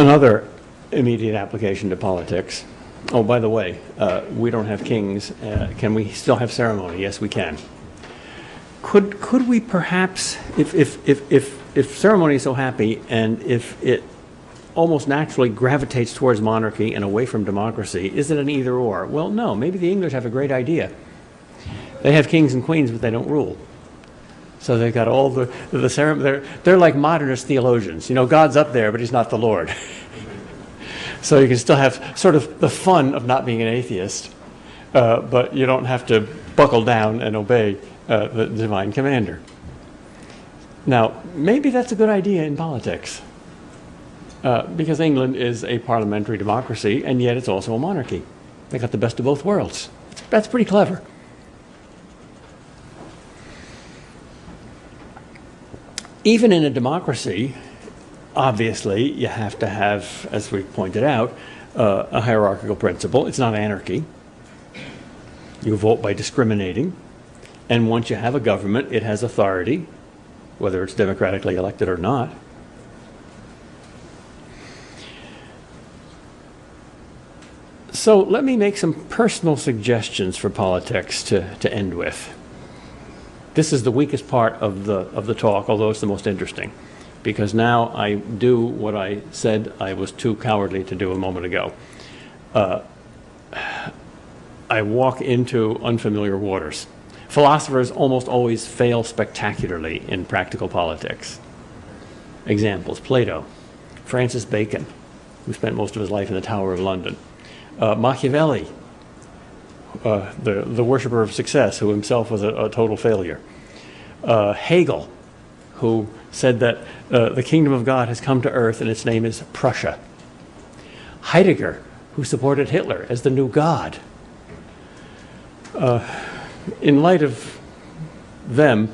Another immediate application to politics. Oh, by the way, we don't have kings. Can we still have ceremony? Yes, we can. Could we perhaps, if ceremony is so happy, and if it almost naturally gravitates towards monarchy and away from democracy, is it an either or? Well, no. Maybe the English have a great idea. They have kings and queens, but they don't rule. So they've got all the ceremony. They're like modernist theologians. You know, God's up there, but he's not the Lord. So you can still have sort of the fun of not being an atheist, but you don't have to buckle down and obey the divine commander. Now, maybe that's a good idea in politics, because England is a parliamentary democracy, and yet it's also a monarchy. They got the best of both worlds. That's pretty clever. Even in a democracy, obviously, you have to have, as we pointed out, a hierarchical principle. It's not anarchy. You vote by discriminating. And once you have a government, it has authority, whether it's democratically elected or not. So let me make some personal suggestions for politics to end with. This is the weakest part of the talk, although it's the most interesting, because now I do what I said I was too cowardly to do a moment ago. I walk into unfamiliar waters. Philosophers almost always fail spectacularly in practical politics. Examples: Plato, Francis Bacon, who spent most of his life in the Tower of London, Machiavelli, the worshipper of success, who himself was a total failure, Hegel, who said that the kingdom of God has come to earth and its name is Prussia, Heidegger, who supported Hitler as the new God. In light of them,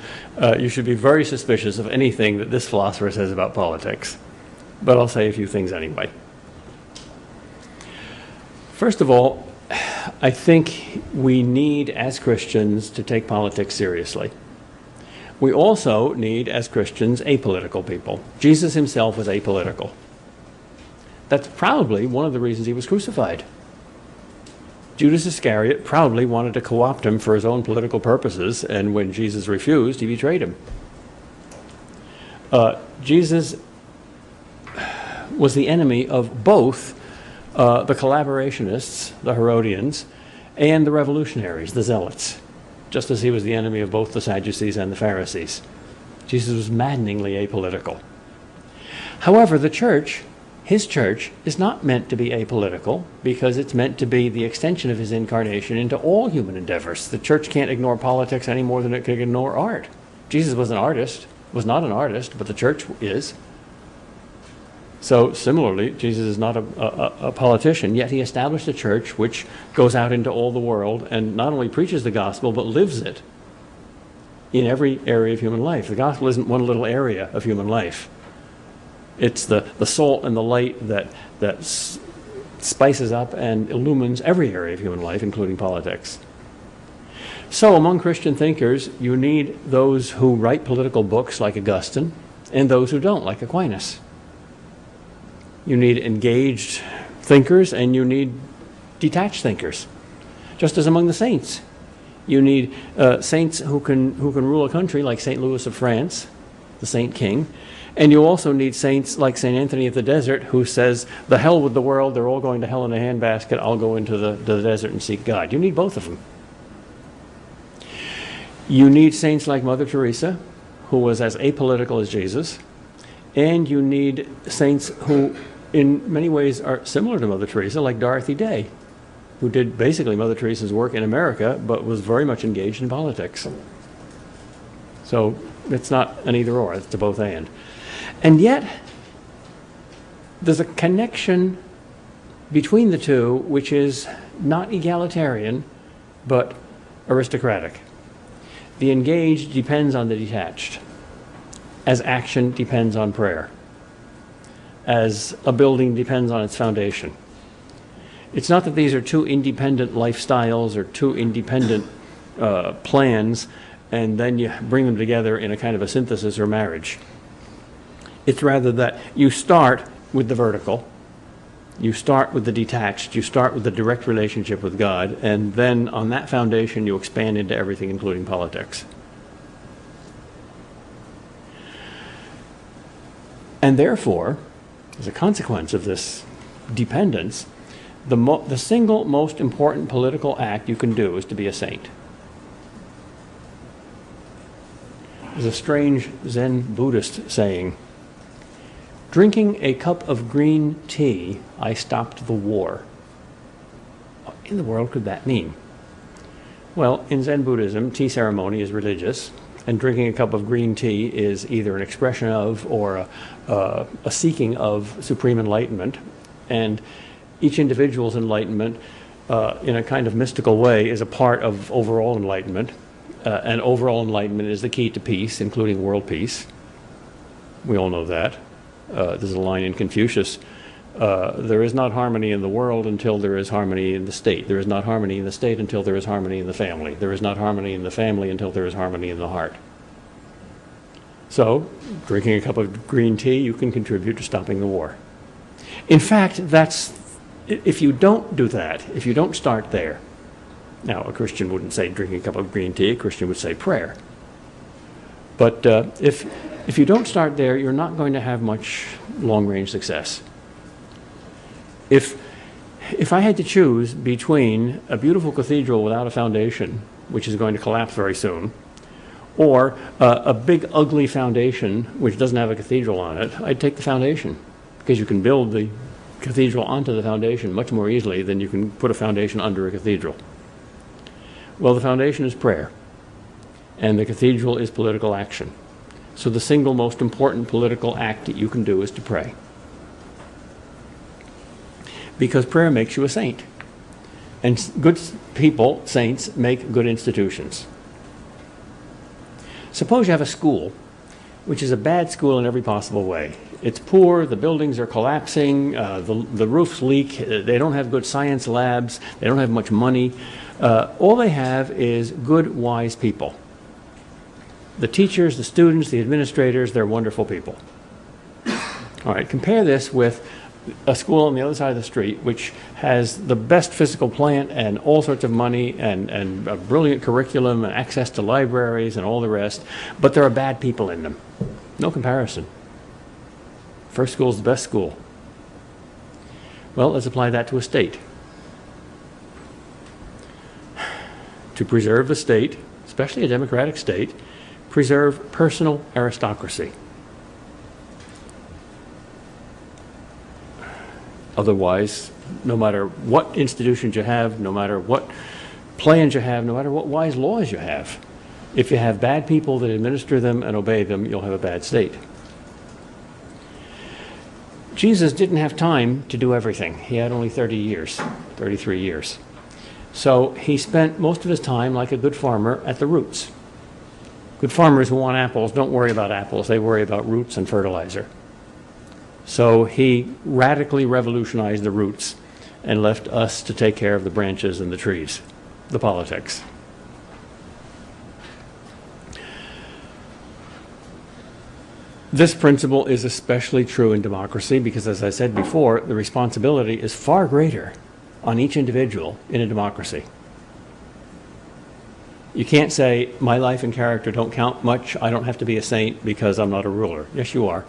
you should be very suspicious of anything that this philosopher says about politics. But I'll say a few things anyway. First of all, I think we need, as Christians, to take politics seriously. We also need, as Christians, apolitical people. Jesus himself was apolitical. That's probably one of the reasons he was crucified. Judas Iscariot probably wanted to co-opt him for his own political purposes, and when Jesus refused, he betrayed him. Jesus was the enemy of both the collaborationists, the Herodians, and the revolutionaries, the Zealots, just as he was the enemy of both the Sadducees and the Pharisees. Jesus was maddeningly apolitical. However, the church, his church, is not meant to be apolitical because it's meant to be the extension of his incarnation into all human endeavors. The church can't ignore politics any more than it can ignore art. Jesus was not an artist, but the church is. So similarly, Jesus is not a politician, yet he established a church which goes out into all the world and not only preaches the gospel, but lives it in every area of human life. The gospel isn't one little area of human life. It's the salt and the light that spices up and illumines every area of human life, including politics. So among Christian thinkers, you need those who write political books like Augustine and those who don't, like Aquinas. You need engaged thinkers and you need detached thinkers, just as among the saints. You need saints who can rule a country like St. Louis of France, the saint king, and you also need saints like St. Anthony of the Desert, who says, the hell with the world, they're all going to hell in a handbasket, I'll go into the desert and seek God. You need both of them. You need saints like Mother Teresa, who was as apolitical as Jesus, and you need saints who in many ways are similar to Mother Teresa, like Dorothy Day, who did basically Mother Teresa's work in America, but was very much engaged in politics. So it's not an either or, it's a both and. And yet, there's a connection between the two which is not egalitarian, but aristocratic. The engaged depends on the detached, as action depends on prayer, as a building depends on its foundation. It's not that these are two independent lifestyles or two independent plans, and then you bring them together in a kind of a synthesis or marriage. It's rather that you start with the vertical, You start with the detached, you start with the direct relationship with God, and then on that foundation you expand into everything, including politics. And therefore, as a consequence of this dependence, the single most important political act you can do is to be a saint. There's a strange Zen Buddhist saying, "Drinking a cup of green tea, I stopped the war." What in the world could that mean? Well, in Zen Buddhism, tea ceremony is religious, and drinking a cup of green tea is either an expression of or a seeking of supreme enlightenment. And each individual's enlightenment, in a kind of mystical way, is a part of overall enlightenment. And overall enlightenment is the key to peace, including world peace. We all know that. There's a line in Confucius, there is not harmony in the world until there is harmony in the state. There is not harmony in the state until there is harmony in the family. There is not harmony in the family until there is harmony in the heart. So, drinking a cup of green tea, you can contribute to stopping the war. In fact, if you don't do that, if you don't start there, now a Christian wouldn't say drinking a cup of green tea, a Christian would say prayer. But if you don't start there, you're not going to have much long-range success. If I had to choose between a beautiful cathedral without a foundation, which is going to collapse very soon, or a big ugly foundation which doesn't have a cathedral on it, I'd take the foundation, because you can build the cathedral onto the foundation much more easily than you can put a foundation under a cathedral. Well, the foundation is prayer, and the cathedral is political action. So the single most important political act that you can do is to pray. Because prayer makes you a saint. And good people, saints, make good institutions. Suppose you have a school, which is a bad school in every possible way. It's poor, the buildings are collapsing, the roofs leak, they don't have good science labs, they don't have much money. All they have is good, wise people. The teachers, the students, the administrators, they're wonderful people. All right, compare this with a school on the other side of the street which has the best physical plant and all sorts of money and a brilliant curriculum and access to libraries and all the rest, but there are bad people in them. No comparison. First school is the best school. Well, let's apply that to a state. To preserve the state, especially a democratic state, preserve personal aristocracy. Otherwise, no matter what institutions you have, no matter what plans you have, no matter what wise laws you have, if you have bad people that administer them and obey them, you'll have a bad state. Jesus didn't have time to do everything. He had only 33 years. So he spent most of his time, like a good farmer, at the roots. Good farmers who want apples don't worry about apples. They worry about roots and fertilizer. So he radically revolutionized the roots and left us to take care of the branches and the trees, the politics. This principle is especially true in democracy because, as I said before, the responsibility is far greater on each individual in a democracy. You can't say, my life and character don't count much, I don't have to be a saint because I'm not a ruler. Yes, you are.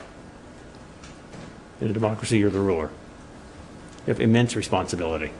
In a democracy, you're the ruler. You have immense responsibility.